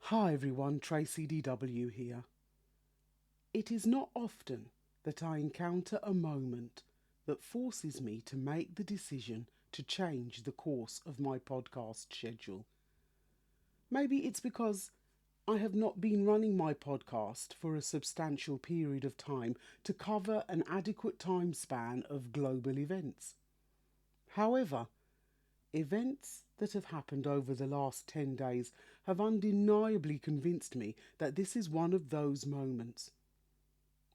Hi everyone, Tracy DW here. It is not often that I encounter a moment that forces me to make the decision to change the course of my podcast schedule. Maybe it's because I have not been running my podcast for a substantial period of time to cover an adequate time span of global events. However, events that have happened over the last 10 days have undeniably convinced me that this is one of those moments.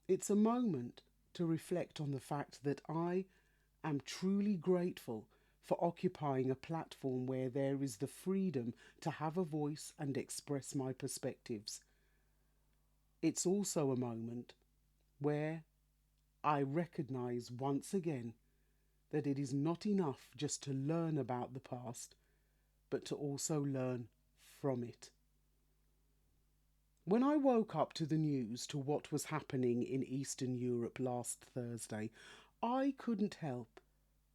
It's a moment to reflect on the fact that I am truly grateful for occupying a platform where there is the freedom to have a voice and express my perspectives. It's also a moment where I recognise once again that it is not enough just to learn about the past, but to also learn from it. When I woke up to the news to what was happening in Eastern Europe last Thursday, I couldn't help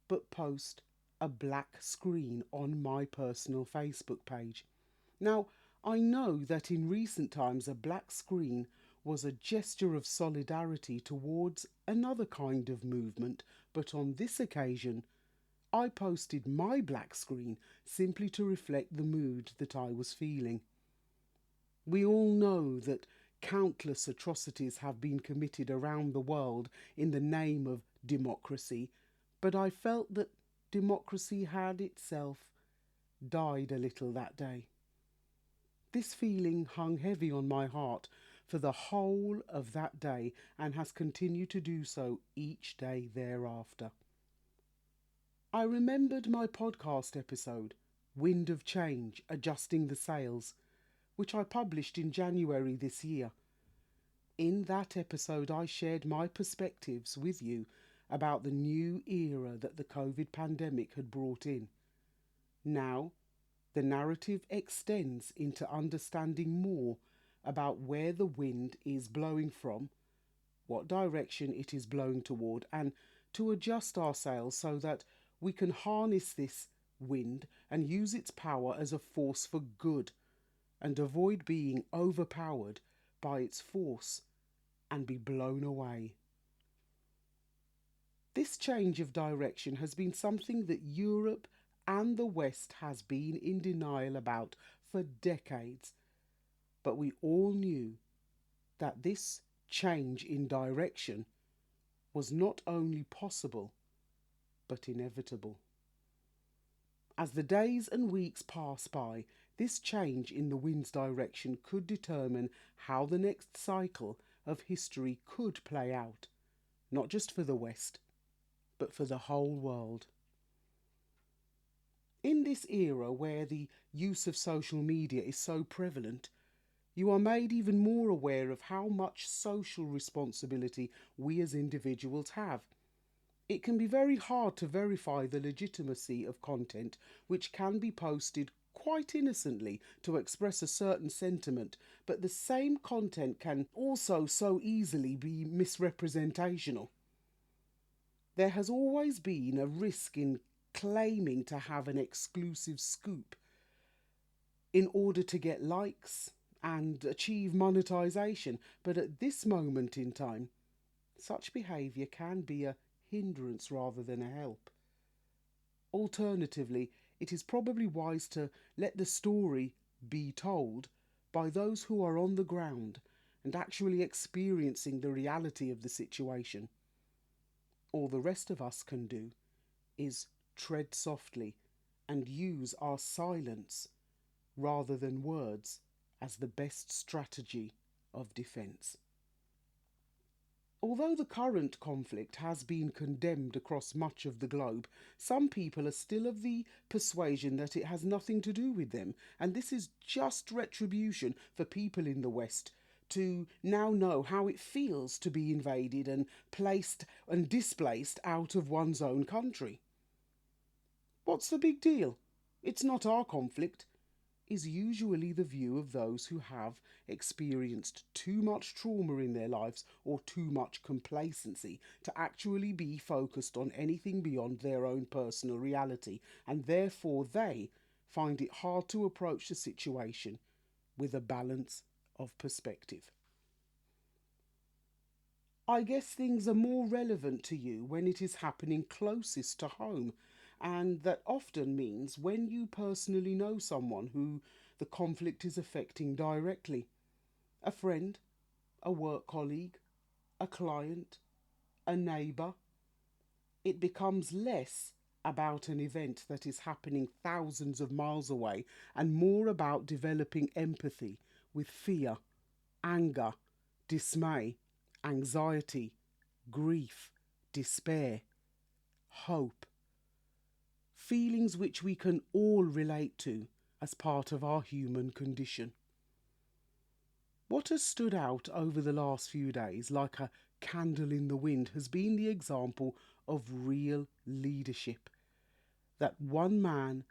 but post a black screen on my personal Facebook page. Now, I know that in recent times a black screen was a gesture of solidarity towards another kind of movement, but on this occasion I posted my black screen simply to reflect the mood that I was feeling. We all know that countless atrocities have been committed around the world in the name of democracy, but I felt that democracy had itself died a little that day. This feeling hung heavy on my heart for the whole of that day and has continued to do so each day thereafter. I remembered my podcast episode, Wind of Change, Adjusting the Sails, which I published in January this year. In that episode, I shared my perspectives with you about the new era that the COVID pandemic had brought in. Now, the narrative extends into understanding more about where the wind is blowing from, what direction it is blowing toward, and to adjust our sails so that we can harness this wind and use its power as a force for good and avoid being overpowered by its force and be blown away. This change of direction has been something that Europe and the West has been in denial about for decades, but we all knew that this change in direction was not only possible, but inevitable. As the days and weeks pass by, this change in the wind's direction could determine how the next cycle of history could play out, not just for the West, but for the whole world. In this era where the use of social media is so prevalent, you are made even more aware of how much social responsibility we as individuals have. It can be very hard to verify the legitimacy of content which can be posted quite innocently to express a certain sentiment, but the same content can also so easily be misrepresentational. There has always been a risk in claiming to have an exclusive scoop in order to get likes and achieve monetization, but at this moment in time, such behaviour can be a hindrance rather than a help. Alternatively, it is probably wise to let the story be told by those who are on the ground and actually experiencing the reality of the situation. All the rest of us can do is tread softly and use our silence rather than words as the best strategy of defence. Although the current conflict has been condemned across much of the globe, some people are still of the persuasion that it has nothing to do with them, and this is just retribution for people in the West to now know how it feels to be invaded and placed and displaced out of one's own country. What's the big deal? It's not our conflict, is usually the view of those who have experienced too much trauma in their lives or too much complacency to actually be focused on anything beyond their own personal reality, and therefore they find it hard to approach the situation with a balance of perspective. I guess things are more relevant to you when it is happening closest to home, and that often means when you personally know someone who the conflict is affecting directly: a friend, a work colleague, a client, a neighbour. It becomes less about an event that is happening thousands of miles away and more about developing empathy with fear, anger, dismay, anxiety, grief, despair, hope. Feelings which we can all relate to as part of our human condition. What has stood out over the last few days like a candle in the wind has been the example of real leadership that one man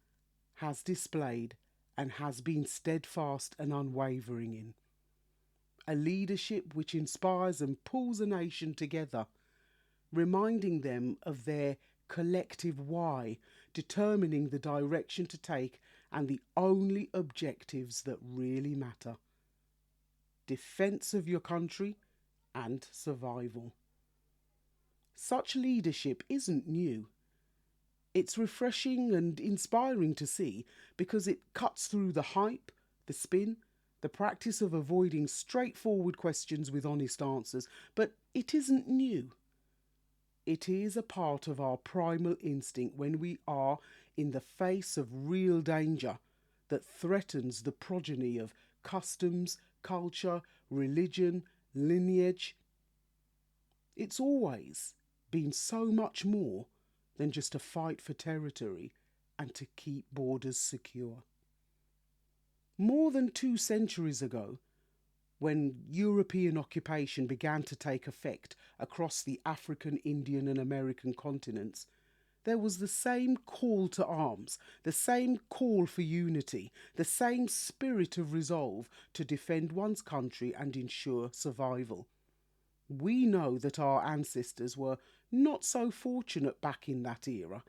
has displayed and has been steadfast and unwavering in. A leadership which inspires and pulls a nation together, reminding them of their collective why, determining the direction to take and the only objectives that really matter: defence of your country and survival. Such leadership isn't new. It's refreshing and inspiring to see because it cuts through the hype, the spin, the practice of avoiding straightforward questions with honest answers. But it isn't new. It is a part of our primal instinct when we are in the face of real danger that threatens the progeny of customs, culture, religion, lineage. It's always been so much more than just a fight for territory and to keep borders secure. More than 2 centuries ago, when European occupation began to take effect across the African, Indian, and American continents, there was the same call to arms, the same call for unity, the same spirit of resolve to defend one's country and ensure survival. We know that our ancestors were not so fortunate back in that era,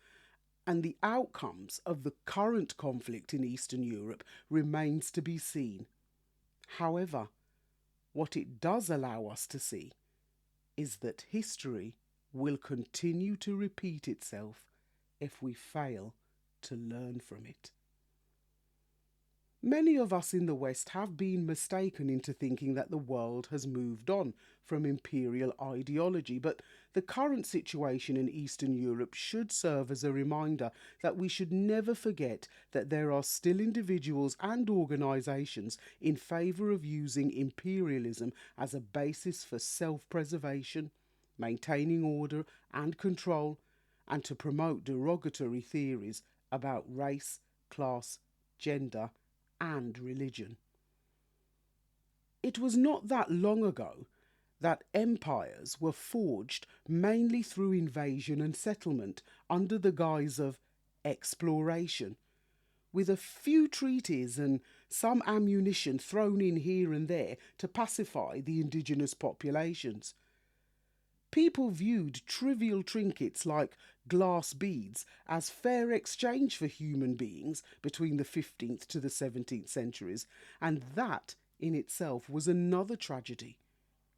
and the outcomes of the current conflict in Eastern Europe remains to be seen. However, what it does allow us to see is that history will continue to repeat itself if we fail to learn from it. Many of us in the West have been mistaken into thinking that the world has moved on from imperial ideology, but the current situation in Eastern Europe should serve as a reminder that we should never forget that there are still individuals and organisations in favour of using imperialism as a basis for self-preservation, maintaining order and control, and to promote derogatory theories about race, class, gender, and religion. It was not that long ago that empires were forged mainly through invasion and settlement under the guise of exploration, with a few treaties and some ammunition thrown in here and there to pacify the indigenous populations. People viewed trivial trinkets like glass beads as fair exchange for human beings between the 15th to the 17th centuries, and that in itself was another tragedy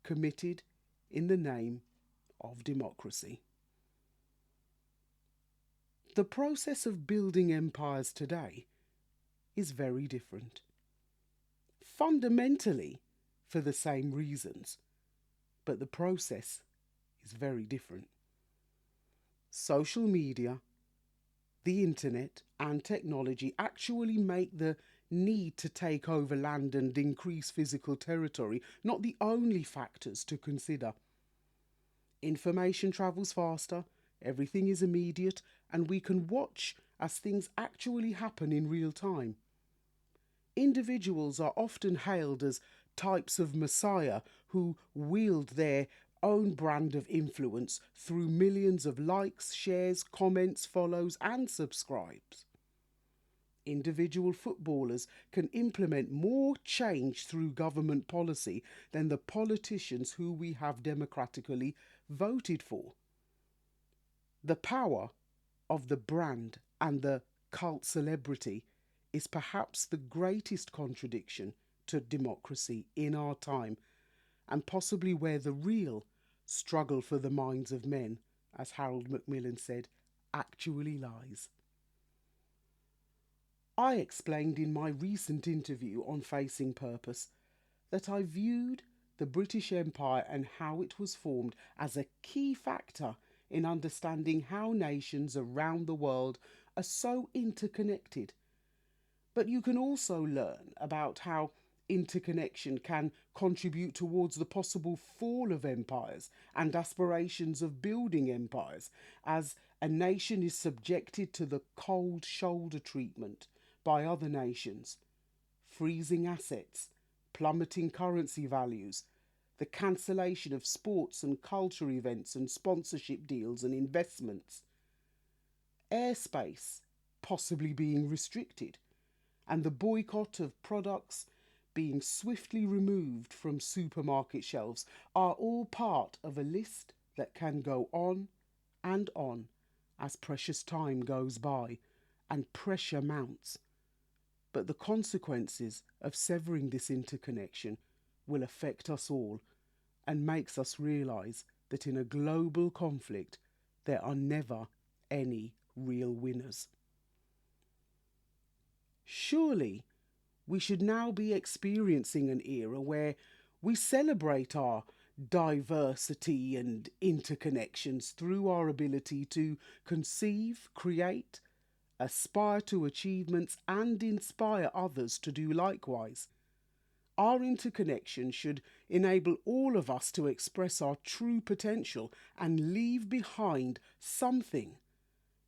committed in the name of democracy. The process of building empires today is very different. Fundamentally, for the same reasons, but the process is very different. Social media, the internet, and technology actually make the need to take over land and increase physical territory not the only factors to consider. Information travels faster, everything is immediate, and we can watch as things actually happen in real time. Individuals are often hailed as types of messiah who wield their own brand of influence through millions of likes, shares, comments, follows, and subscribes. Individual footballers can implement more change through government policy than the politicians who we have democratically voted for. The power of the brand and the cult celebrity is perhaps the greatest contradiction to democracy in our time, and possibly where the real struggle for the minds of men, as Harold Macmillan said, actually lies. I explained in my recent interview on Facing Purpose that I viewed the British Empire and how it was formed as a key factor in understanding how nations around the world are so interconnected. But you can also learn about how interconnection can contribute towards the possible fall of empires and aspirations of building empires, as a nation is subjected to the cold shoulder treatment by other nations, freezing assets, plummeting currency values, the cancellation of sports and culture events and sponsorship deals and investments, airspace possibly being restricted, and the boycott of products being swiftly removed from supermarket shelves are all part of a list that can go on and on as precious time goes by and pressure mounts. But the consequences of severing this interconnection will affect us all and makes us realise that in a global conflict there are never any real winners. Surely we should now be experiencing an era where we celebrate our diversity and interconnections through our ability to conceive, create, aspire to achievements, and inspire others to do likewise. Our interconnection should enable all of us to express our true potential and leave behind something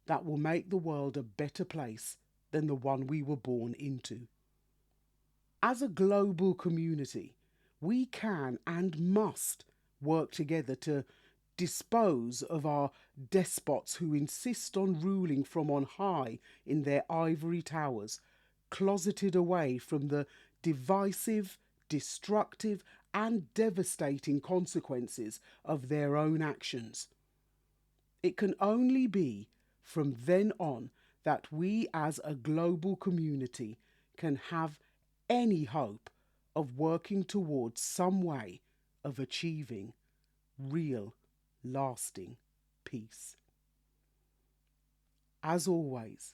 that will make the world a better place than the one we were born into. As a global community, we can and must work together to dispose of our despots who insist on ruling from on high in their ivory towers, closeted away from the divisive, destructive, and devastating consequences of their own actions. It can only be from then on that we as a global community can have any hope of working towards some way of achieving real, lasting peace. As always,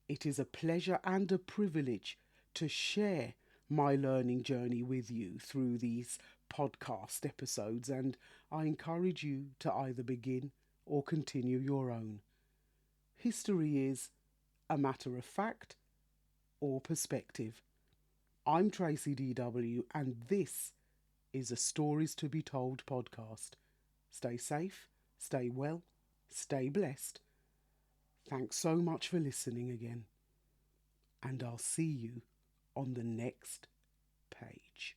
it is a pleasure and a privilege to share my learning journey with you through these podcast episodes, and I encourage you to either begin or continue your own. History is a matter of fact or perspective. I'm Tracy DW, and this is a Stories to be Told podcast. Stay safe, stay well, stay blessed. Thanks so much for listening again, and I'll see you on the next page.